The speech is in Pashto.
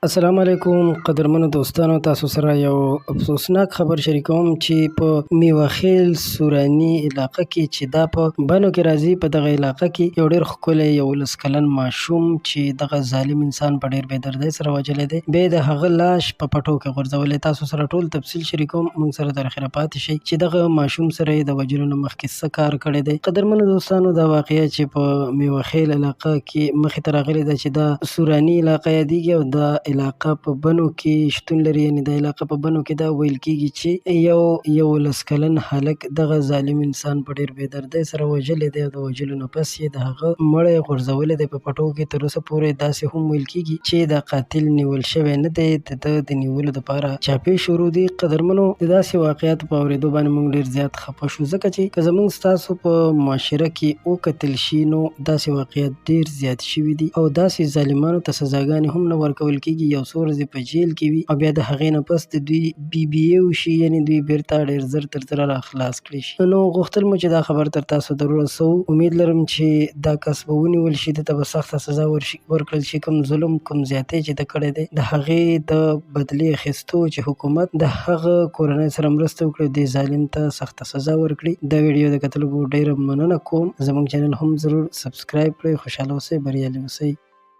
السلام علیکم قدرمنو دوستانو، تاسو سره یو افسوسناک خبر شریکوم چې په میوه سوراني علاقه کې چې دا په بنو کې راځي. په دغه علاقه کې یو ډېر ښکلی 11 کلن ماشوم چې دغه ظالم انسان په ډېر بېدردۍ سره وژلی دی، بیا یې د هغه لاش په پټو کې غورځولی. تاسو سره ټول تفصیل شریکوم، موږ سره تر اخره پاتې شئ چې دغه ماشوم سره یې د وژلو نه مخکې څه کار کړی دی. قدرمنو دوستانو، دا واقعه چې په میوه خیل علاقه کې مخې ته راغلې ده چې دا سوراني علاقه یادېږي او دا علاقه په بنو کې شتون لري. یعنې د علاقه په بنو کې دا ویل کېږي چې یو 11 کلن هلک دغه ظالم انسان په ډېر بېدردۍ سره وژلی دی او د وژلو نه پس یې د هغه مړی غورځولی دی په پټو کې. تر اوسه پورې داسې هم ویل کېږي چې دا قاتل نیول شوی نه دی، د ده د نیولو دپاره چاپې شروع دي. قدرمنو، د داسې واقعاتو په اورېدو باندې موږ ډېر زیات خفه شو، ځکه چې که زموږ ستاسو په معاشره کې وکتل شي نو داسې واقعات ډېر زیات شوي دي او داسې ظالمانو ته سزاګانې هم نه ورکول کېږي. یو څو ورځې په جیل کې وي او بیا د هغې نه پس د دوی BBA وشي، یعنې دوی بیرته ډېر زر تر زره راخلاص کړای شي. نو غوښتل مو چې دا خبر تر تاسو در ورسوو. امید لرم چې دا کس به ونیول شي، ده ته به سخته سزا ورکړل شي. کوم ظلم، کوم زیاتۍ چې ده کړی دی، د هغې د بدلې اخیستو چې حکومت د هغه کورنۍ سره مرسته وکړي، دې ظالم ته سخته سزا ورکړي. دا ویډیو د کتلو ډېره مننه کوم. زموږ چینل هم ضرور سبسکرایب کړئ. خوشحاله اوسئ، بریالي اوسئ.